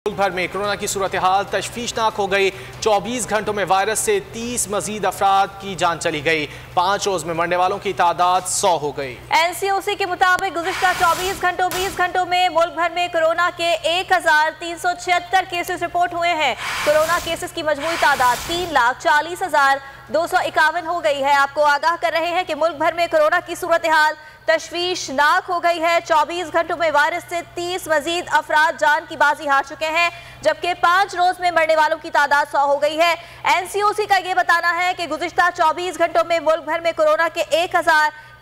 मुल्क भर में कोरोना की सूरत हाल तशवीशनाक हो गई। 24 घंटों में वायरस से 30 मजीद अफराद की जान चली गई। 5 रोज में मरने वालों की तादाद 100 हो गई। NCOC के मुताबिक गुज़िश्ता 20 घंटों में मुल्क भर में कोरोना के 1376 केसेस रिपोर्ट हुए हैं। कोरोना केसेस की मजमूई तादाद 3,40,251 हो गई है। आपको आगाह कर रहे हैं कि मुल्क भर में कोरोना की सूरत हाल तशवीशनाक हो गई है। 24 घंटों में वायरस से 30 मजीद अफराद जान की बाजी हार चुके हैं, जबकि 5 रोज में मरने वालों की तादाद 100 हो गई है। NCOC का यह बताना है कि गुज़िश्ता 24 घंटों में मुल्क भर में कोरोना के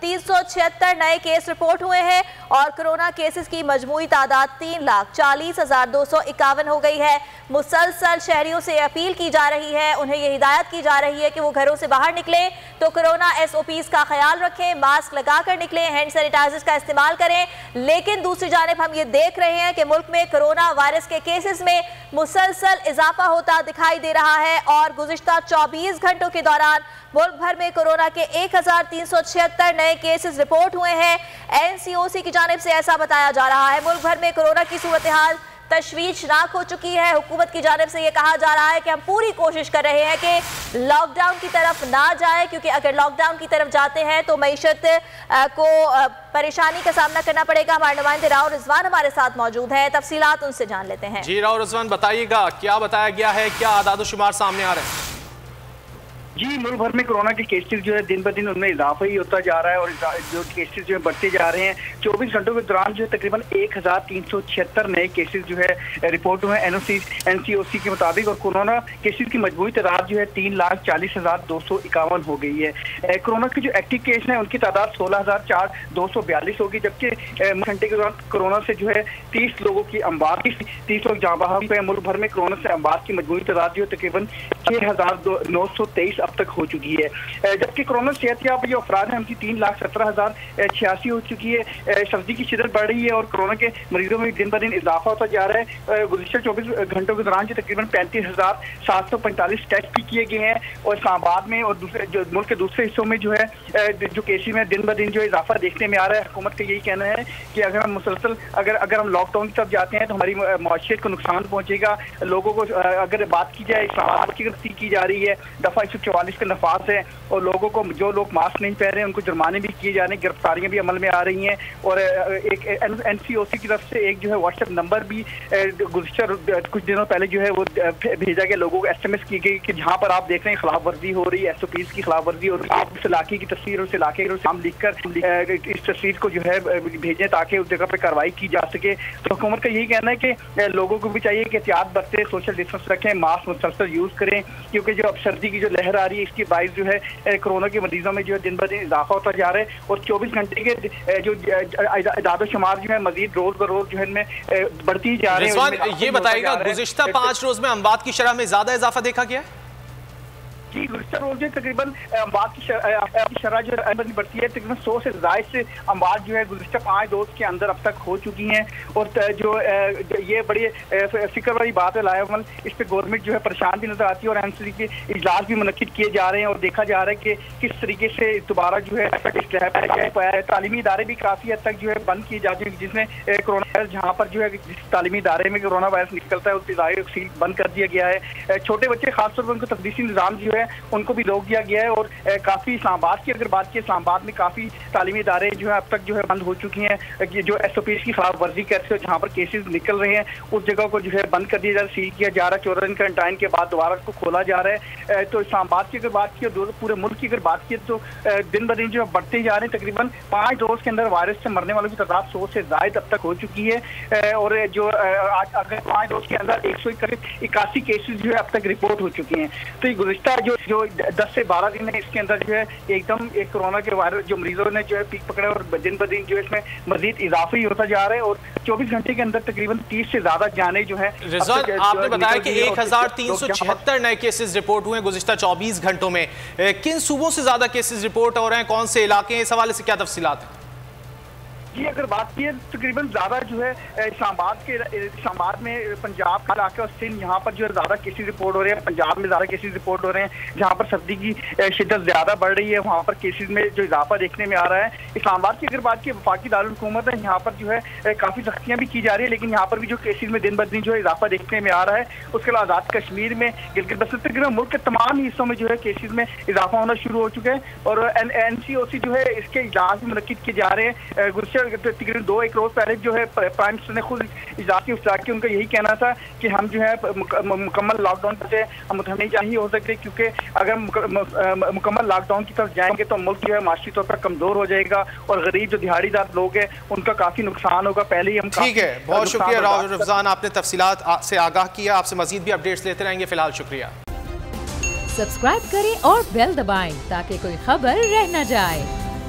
1376 नए केस रिपोर्ट हुए हैं और कोरोना केसेस की मजमूई तादाद 3,40,251 हो गई है। मुसलसल शहरियों से अपील की जा रही है, उन्हें यह हिदायत की जा रही है कि वो घरों से बाहर निकलें तो कोरोना SOPs का ख्याल रखें, मास्क लगाकर निकलें, हैंड सैनिटाइजर्स का इस्तेमाल करें। लेकिन दूसरी जानिब हम ये देख रहे हैं कि मुल्क में कोरोना वायरस के केसेस में मुसलसल इजाफा होता दिखाई दे रहा है और गुज़िश्ता 24 घंटों के दौरान मुल्क भर में कोरोना के 1376 नए केसेस रिपोर्ट हुए हैं। NCOC की जानिब से ऐसा बताया जा रहा है। मुल्क भर में कोरोना की सूरत हाल तशवीशनाक हो चुकी है। हुकूमत की जानिब से ये कहा जा रहा है कि हम पूरी कोशिश कर रहे हैं कि लॉकडाउन की तरफ ना जाए, क्योंकि अगर लॉकडाउन की तरफ जाते हैं तो मईशत को परेशानी का सामना करना पड़ेगा। हमारे नुमाइंदे राव रिजवान हमारे साथ मौजूद हैं, तफसीलात उनसे जान लेते हैं। जी राव रिजवान, बताइएगा क्या बताया गया है, क्या आदाद शुमार सामने आ रहे हैं? जी, मुल्क भर में कोरोना के केसेस जो है दिन ब दिन उनमें इजाफा ही होता जा रहा है और जो केसेस जो है बढ़ते जा रहे हैं। 24 घंटों के दौरान जो है तकरीबन 1376 नए केसेस जो है रिपोर्ट हुए हैं NCOC के मुताबिक और कोरोना केसेस की मजबूरी तादाद जो है 3,40,251 हो गई है। कोरोना के जो एक्टिव केस हैं उनकी तादाद 16,242 होगी, जबकि घंटे के दौरान कोरोना से जो है 30 लोगों की अमवात 30 लोग जाँ बहक हुए। मुल्क भर में कोरोना से अमवात की मजबूरी तादाद जो है तकरीबन 6,923 अब तक हो चुकी है, जबकि कोरोना सेहतयाब जो अफराद हैं उनकी 3,17,086 हो चुकी है। सर्दी की शिद्दत बढ़ रही है और कोरोना के मरीजों में दिन ब दिन इजाफा होता जा रहा है। गुज़िश्ता 24 घंटों के दौरान जो तकरीबन 35,745 टेस्ट भी किए गए हैं और इस्लामाबाद में और दूसरे जो मुल्क के दूसरे हिस्सों में जो है जो केसेस में दिन ब दिन जो इजाफा देखने में आ रहा है। हुकूमत का यही कहना है कि अगर हम मुसलसल अगर हम लॉकडाउन की तरफ जाते हैं तो हमारी मईशत को नुकसान पहुंचेगा। लोगों को अगर बात की जाए इस्लामाबाद की की जा रही है, दफा 144 का नफाज है और लोगों को जो लोग मास्क नहीं पहन रहे हैं उनको जुर्माने भी किए जा रहे हैं, गिरफ्तारियां भी अमल में आ रही हैं और एक NCOC की तरफ से एक जो है व्हाट्सएप नंबर भी गुज़िश्ता कुछ दिनों पहले जो है वो भेजा गया, लोगों को SMS की गई कि जहां पर आप देख रहे हैं खिलाफ वर्जी हो रही है, SOPs की खिलाफ वर्जी और आप उस इलाके की तस्वीर उस इलाके के नाम लिखकर इस तस्वीर को जो है भेजें ताकि उस जगह पर कार्रवाई की जा सके। तो हुकूमत का यही कहना है कि लोगों को भी चाहिए कि एहतियात बरतें, सोशल डिस्टेंस रखें, मास्क मुसलसल यूज करें, क्योंकि जो अब सर्दी की जो लहर आ रही है इसकी बाइस जो है कोरोना के मरीजों में जो है दिन ब दिन इजाफा होता जा रहा है और 24 घंटे के जो आदाद शुमार जो है मजीद रोज ब रोज जो है इनमें बढ़ती जा रही है। ये बताइएगा, गुज़िश्ता 5 रोज में अमवात की शरह में ज्यादा इजाफा देखा गया है? जी, गुज़िश्ता रोज तकरीबन अमवात की शरह जो बढ़ती है, तकरीबन 100 से ज़ायद से अमवात जो है गुज़िश्ता 5 रोज के अंदर अब तक हो चुकी हैं और जो ये बड़ी फिक्र वाली बात है लायामल, इस पर गवर्नमेंट जो है परेशान भी नजर आती है और NCOC के इजलास भी मुनक्किद किए जा रहे हैं और देखा जा रहा है कि किस तरीके से दोबारा जो है तालीमी इदारे भी काफ़ी हद तक जो है बंद किए जाते हैं, जिसमें कोरोना वायरस जहाँ पर जो है जिस तालीमी इदारे में कोरोना वायरस निकलता है उस इदारे को सील बंद कर दिया गया है। छोटे बच्चे खासतौर पर उनको तदरीसी निज़ाम जो है उनको भी रोक दिया गया है और काफ़ी इस्लामाबाद की अगर बात की, इस्लामाबाद में काफ़ी तालीमी इदारे जो है अब तक जो है बंद हो चुकी हैं। जो SOPs की खिलाफ वर्जी करते हैं जहाँ पर केसेस निकल रहे हैं उस जगह को जो है बंद कर दिया जा रहा है, सील किया जा रहा है। 14 दिन क्वारंटाइन के बाद दोबारा उसको खोला जा रहा है। तो इस्लामाबाद की अगर बात की और पूरे मुल्क की अगर बात की तो दिन ब दिन जो है बढ़ते जा रहे हैं। तकरीबन 5 रोज के अंदर वायरस से मरने वालों की तादाद 100 से ज़ायद अब तक हो चुकी है और जो अगर 5 रोज के अंदर 181 केसेस जो है अब तक रिपोर्ट हो चुके हैं। तो ये गुज़िश्ता जो 10 से 12 दिन है इसके अंदर जो है एकदम एक कोरोना के वायरस जो मरीजों ने जो है पीक पकड़ा और दिन ब दिन जो है इसमें मजीद इजाफा ही होता जा रहा है और 24 घंटे के अंदर तकरीबन 30 से ज्यादा जाने जो है। आपने बताया कि 1376 नए केसेस रिपोर्ट हुए गुज़िश्ता 24 घंटों में। किन सूबों से ज्यादा केसेस रिपोर्ट हो रहे हैं, कौन से इलाके हैं, इस हवाले से क्या तफसीलात है? जी अगर बात की तकरीबन ज़्यादा जो है इस्लामाबाद में पंजाब का इलाका और सिंध यहाँ पर जो है ज़्यादा केसेस रिपोर्ट हो रहे हैं, पंजाब में ज़्यादा केसेस रिपोर्ट हो रहे हैं। जहाँ पर सर्दी की शिद्दत ज़्यादा बढ़ रही है वहाँ पर केसेस में जो इजाफा देखने में आ रहा है। इस्लामाबाद की अगर बात की वफाकी दारुल हुकूमत है, यहाँ पर जो है काफ़ी सख्तियाँ भी की जा रही है, लेकिन यहाँ पर भी जो केसेस में दिन ब दिन जो है इजाफा देखने में आ रहा है। उसके अलावा आज़ाद कश्मीर में, गिलगित बल्तिस्तान तकरीबन मुल्क के तमाम हिस्सों में जो है केसेस में इजाफा होना शुरू हो चुका है। और NCOC जो है इसके इजलास भी मुनक्किद किए जा रहे हैं। गुज़श्ता तकरीबन 2-1 रोज पहले जो है प्राइम मिनिस्टर ने खुद इजलास की इफ्ताह की। उनका यही कहना था कि हम जो है मुकम्मल लॉकडाउन से हम नहीं चाहिए हो सकते, क्योंकि अगर मुकम्मल लॉकडाउन की तरफ जाएंगे तो मुल्क जो है माशी तौर पर कमजोर हो जाएगा और गरीब जो दिहाड़ीदार लोग हैं उनका काफी नुकसान होगा। पहले ही हम ठीक है, बहुत शुक्रिया राहुल रफजान, आपने तफसीलात से आगाह किया। आपसे मजीद भी अपडेट्स लेते रहेंगे। फिलहाल शुक्रिया। सब्सक्राइब करें और बेल दबाएं ताकि कोई खबर रह न जाए।